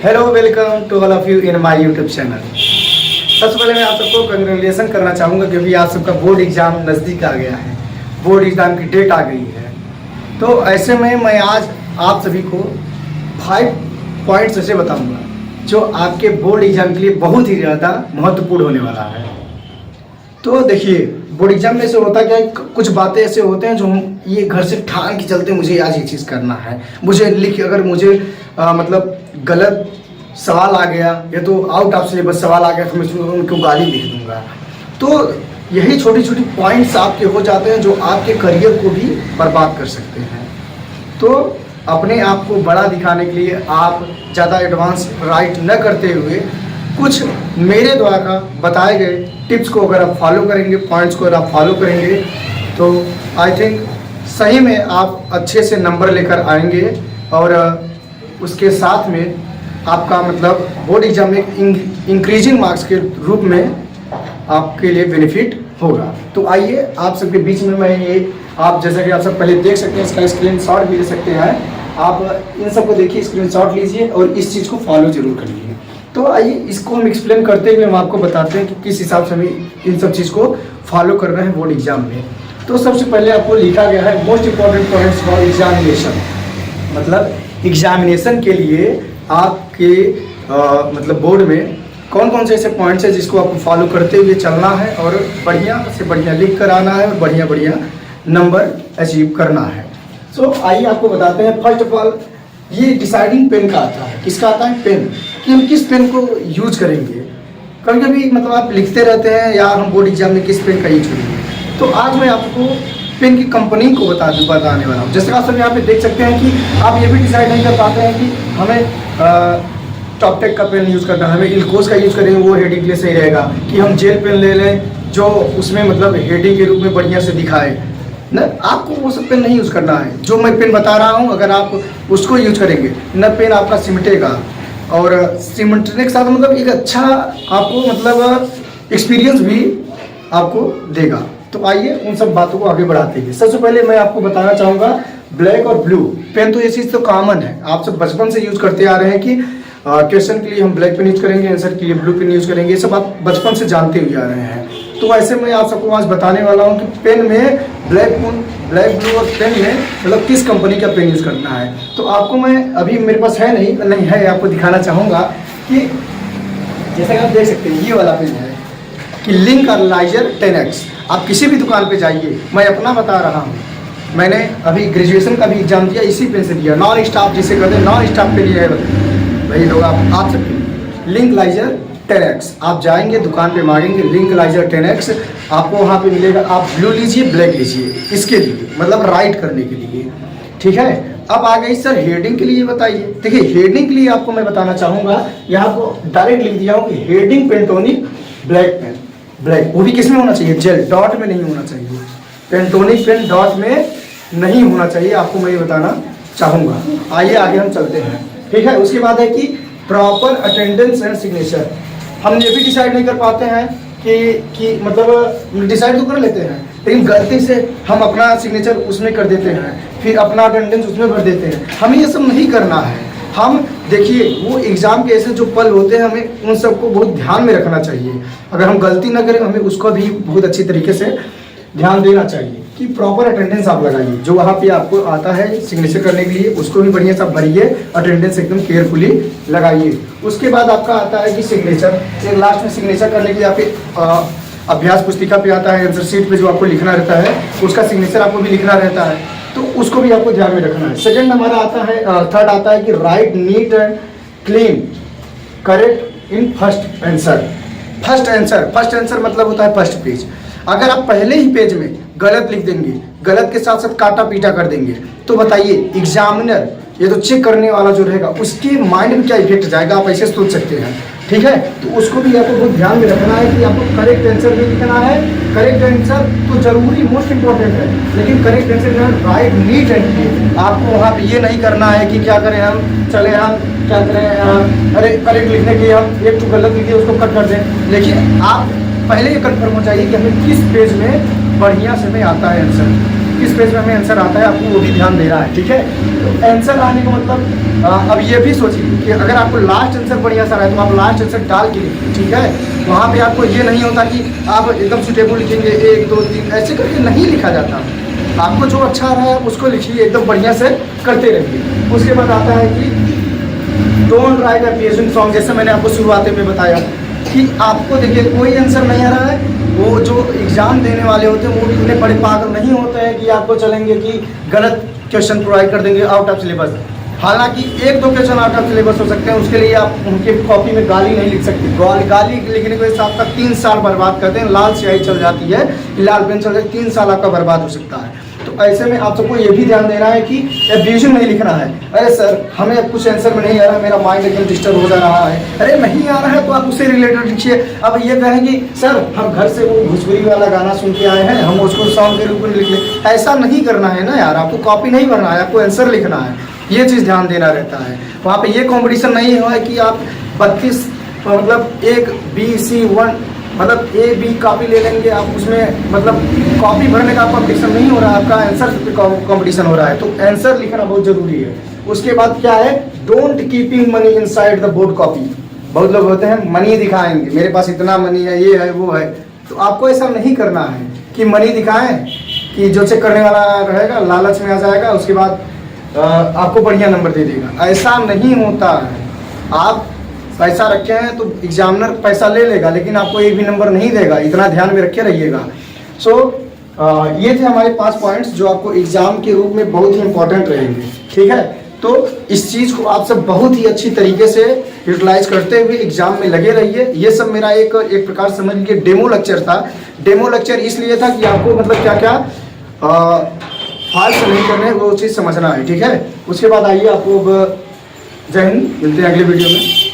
Hello, welcome to all of you in my YouTube channel. सबसे पहले मैं आप सबको कंग्रेचुलेसन करना चाहूँगा क्योंकि आप सबका बोर्ड एग्ज़ाम नज़दीक आ गया है, बोर्ड एग्ज़ाम की डेट आ गई है। तो ऐसे में मैं आज आप सभी को 5 पॉइंट्स ऐसे बताऊँगा जो आपके बोर्ड एग्ज़ाम के लिए बहुत ही ज़्यादा महत्वपूर्ण होने वाला है। तो देखिए, बोर्ड एग्जाम में से होता क्या है, कुछ बातें ऐसे होते हैं जो हम ये घर से ठान के चलते मुझे आज ये चीज़ करना है, मुझे लिख, अगर मुझे मतलब गलत सवाल आ गया या तो आउट ऑफ सिलेबस सवाल आ गया तो मैं उनको गाली लिख दूंगा। तो यही छोटी छोटी पॉइंट्स आपके हो जाते हैं जो आपके करियर को भी बर्बाद कर सकते हैं। तो अपने आप को बड़ा दिखाने के लिए आप ज़्यादा एडवांस राइट न करते हुए कुछ मेरे द्वारा बताए गए टिप्स को अगर आप फॉलो करेंगे, पॉइंट्स को अगर आप फॉलो करेंगे तो आई थिंक सही में आप अच्छे से नंबर लेकर आएंगे और उसके साथ में आपका मतलब बोर्ड एग्जाम में इंक्रीजिंग मार्क्स के रूप में आपके लिए बेनिफिट होगा। तो आइए आप सबके बीच में मैं ये, आप जैसा कि आप सब पहले देख सकते हैं, इसका स्क्रीनशॉट भी ले सकते हैं। आप इन सबको देखिए, स्क्रीनशॉट लीजिए और इस चीज़ को फॉलो जरूर करिए। तो आइए इसको हम एक्सप्लेन करते हुए हम आपको बताते हैं कि किस हिसाब से हमें इन सब चीज़ को फॉलो कर रहे हैं बोर्ड एग्जाम में। तो सबसे पहले आपको लिखा गया है most important points for examination, मतलब एग्जामिनेशन के लिए आपके मतलब बोर्ड में कौन कौन से ऐसे पॉइंट्स हैं जिसको आपको फॉलो करते हुए चलना है और बढ़िया से बढ़िया लिख कर आना है और बढ़िया बढ़िया नंबर अचीव करना है। सो आइए आपको बताते हैं। फर्स्ट ऑफ ऑल, ये डिसाइडिंग पेन का आता है। किसका आता है? पेन, कि हम किस पेन को यूज करेंगे। कभी कभी मतलब आप लिखते रहते हैं यार हम बोर्ड एग्जाम में किस पेन का यूज करेंगे। तो आज मैं आपको पेन की कंपनी को बताने वाला हूँ। जैसे आप सब यहाँ पे देख सकते हैं कि आप ये भी डिसाइड नहीं कर पाते हैं कि हमें टॉपटेक का पेन यूज़ करना है, हमें इल्कोस का यूज़ करेंगे, वो हेडिंग के लिए सही रहेगा, कि हम जेल पेन ले लें जो उसमें मतलब हेडिंग के रूप में बढ़िया से दिखाए न। आपको वो सब पेन नहीं यूज़ करना है। जो मैं पेन बता रहा हूँ अगर आप उसको यूज करेंगे न, पेन आपका सिमटेगा और सिमटने के साथ मतलब एक अच्छा आपको मतलब एक्सपीरियंस भी आपको देगा। तो आइए उन सब बातों को आगे बढ़ाते हैं। सबसे पहले मैं आपको बताना चाहूँगा ब्लैक और ब्लू पेन। तो ये चीज़ तो कॉमन है, आप सब बचपन से यूज़ करते आ रहे हैं कि क्वेश्चन के लिए हम ब्लैक पेन यूज़ करेंगे, आंसर के लिए ब्लू पेन यूज़ करेंगे। ये सब आप बचपन से जानते हुए आ रहे हैं। तो ऐसे मैं आप सबको आज बताने वाला हूँ कि पेन में ब्लैक, ब्लू और पेन में मतलब किस कंपनी का पेन यूज़ करना है। तो आपको मैं अभी मेरे पास है नहीं है, आपको दिखाना चाहूँगा कि जैसा कि आप देख सकते हैं ये वाला पेन है कि लिंक एनालाइजर 10X। आप किसी भी दुकान पे जाइए, मैं अपना बता रहा हूँ, मैंने अभी ग्रेजुएशन का भी एग्जाम दिया इसी पेन से दिया। नॉन स्टाफ जिसे कहते हैं, नॉन स्टाफ के लिए भाई लोग आप सकते लिंक लाइजर 10X। आप जाएंगे दुकान पे मांगेंगे लिंक लाइजर 10X, आपको वहाँ पे मिलेगा। आप ब्लू लीजिए, ब्लैक लीजिए, इसके लिए मतलब राइट करने के लिए, ठीक है। अब आ गई सर हेडिंग के लिए बताइए। देखिए हेडिंग के लिए आपको मैं बताना चाहूँगा, यहाँ को डायरेक्ट लिख दिया हूँ कि heading Pentonic black pen, black, वो भी किस में होना चाहिए? जेल, डॉट में नहीं होना चाहिए। पेंटोनिक पेन डॉट में नहीं होना चाहिए, आपको मैं ये बताना चाहूँगा। आइए आगे हम चलते हैं, ठीक है। उसके बाद है कि प्रॉपर अटेंडेंस एंड सिग्नेचर। हम ये भी डिसाइड नहीं कर पाते हैं कि मतलब डिसाइड तो कर लेते हैं लेकिन गलती से हम अपना सिग्नेचर उसमें कर देते हैं, फिर अपना अटेंडेंस उसमें भर देते हैं। हमें ये सब नहीं करना है। हम देखिए वो एग्ज़ाम के ऐसे जो पल होते हैं हमें उन सबको बहुत ध्यान में रखना चाहिए। अगर हम गलती ना करें हमें उसको भी बहुत अच्छी तरीके से ध्यान देना चाहिए कि प्रॉपर अटेंडेंस आप लगाइए। जो वहाँ पे आपको आता है सिग्नेचर करने के लिए उसको भी बढ़िया सा भरिए, अटेंडेंस एकदम केयरफुली लगाइए। उसके बाद आपका आता है कि सिग्नेचर, एक लास्ट में सिग्नेचर करने के लिए आपके अभ्यास पुस्तिका पे आता है, आंसर शीट पे जो आपको लिखना रहता है उसका सिग्नेचर आपको भी लिखना रहता है, तो उसको भी आपको ध्यान में रखना है। सेकेंड हमारा आता है, थर्ड आता है कि right neat and clean correct in first answer. First answer मतलब होता है फर्स्ट पेज। अगर आप पहले ही पेज में गलत लिख देंगे, गलत के साथ साथ काटा पीटा कर देंगे, तो बताइए एग्जामिनर ये तो चेक करने वाला जो रहेगा उसके माइंड में क्या इफेक्ट जाएगा, आप ऐसे सोच सकते हैं, ठीक है। तो उसको भी आपको बहुत ध्यान में रखना है कि आपको करेक्ट आंसर भी लिखना है। करेक्ट आंसर तो जरूरी मोस्ट इंपॉर्टेंट है, लेकिन correct answer right neat and clean. आपको वहाँ पे ये नहीं करना है कि क्या करें हम, चले हम क्या करें, अरे करेक्ट लिखने के लिए हम एक तो गलत लिखे उसको कट कर दें। लेकिन आप पहले ये कन्फर्म हो जाइए कि हमें किस पेज में बढ़िया से में आता है आंसर, किस पेज में हमें आंसर आता है, आपको वो भी ध्यान देना है, ठीक है। तो आंसर आने का मतलब अब ये भी सोचिए कि अगर आपको लास्ट आंसर बढ़िया सा रहा है तो आप लास्ट आंसर डाल के लिखिए, ठीक है। वहाँ पे आपको ये नहीं होता कि आप एकदम सुटेबल लिखेंगे 1 2 3 ऐसे करके नहीं लिखा जाता। आपको जो अच्छा आ रहा है उसको लिखिए, एकदम बढ़िया से करते रहिए। उसके बाद आता है कि don't write a PSN song. जैसे मैंने आपको शुरुआत में बताया कि आपको देखिए कोई आंसर नहीं आ रहा है, वो जो एग्ज़ाम देने वाले होते हैं वो भी इतने बड़े पागल नहीं होते हैं कि आपको चलेंगे कि गलत क्वेश्चन प्रोवाइड कर देंगे आउट ऑफ सिलेबस। हालांकि 1 2 क्वेश्चन आउट ऑफ सिलेबस हो सकते हैं, उसके लिए आप उनके कॉपी में गाली नहीं लिख सकते। गाली लिखने की वजह से आपका 3 साल बर्बाद करते हैं। लाल स्याही चल जाती है, लाल पेन चल जाती है, 3 साल आपका बर्बाद हो सकता है। तो ऐसे में आप सबको ये भी ध्यान देना है कि एब्यूजन नहीं लिखना है। अरे सर हमें कुछ आंसर में नहीं आ रहा है, मेरा माइंड एकदम डिस्टर्ब हो जा रहा है, अरे नहीं आ रहा है तो आप उससे रिलेटेड लिखिए। अब ये कहें कि सर हम घर से वो भोजपुरी वाला गाना सुन के आए हैं, हम उसको सॉन्ग के रूप में लिख लें, ऐसा नहीं करना है ना यार। आपको कॉपी नहीं भरना है, आपको आंसर लिखना है, ये चीज़ ध्यान देना रहता है। वहाँ पे ये कॉम्पिटिशन नहीं हुआ है कि आप 32 मतलब 1 B C 1 मतलब A B कॉपी ले लेंगे आप, उसमें मतलब कॉपी भरने का कॉम्पिटिशन नहीं हो रहा है, आपका आंसर पे कॉम्पिटिशन हो रहा है। तो आंसर लिखना बहुत जरूरी है। उसके बाद क्या है, don't keeping money inside the board copy. बहुत लोग होते हैं मनी दिखाएंगे, मेरे पास इतना मनी है, ये है वो है, तो आपको ऐसा नहीं करना है कि मनी दिखाएं कि जो चेक करने वाला रहेगा लालच में आ जाएगा, उसके बाद आपको बढ़िया नंबर दे देगा। ऐसा नहीं होता है। आप पैसा रखे हैं तो एग्जामिनर पैसा ले लेगा लेकिन आपको एक भी नंबर नहीं देगा, इतना ध्यान में रखे रहिएगा। सो ये थे हमारे 5 पॉइंट्स जो आपको एग्जाम के रूप में बहुत ही इंपॉर्टेंट रहेंगे, ठीक है। तो इस चीज़ को आप सब बहुत ही अच्छी तरीके से यूटिलाइज करते हुए एग्जाम में लगे रहिए। ये सब मेरा एक प्रकार समझ लीजिए डेमो लेक्चर था। डेमो लेक्चर इसलिए था कि आपको मतलब क्या क्या फाल्ट नहीं करने वो चीज़ समझना है, ठीक है। उसके बाद आइए आपको जय हिंद, मिलते हैं अगले वीडियो में।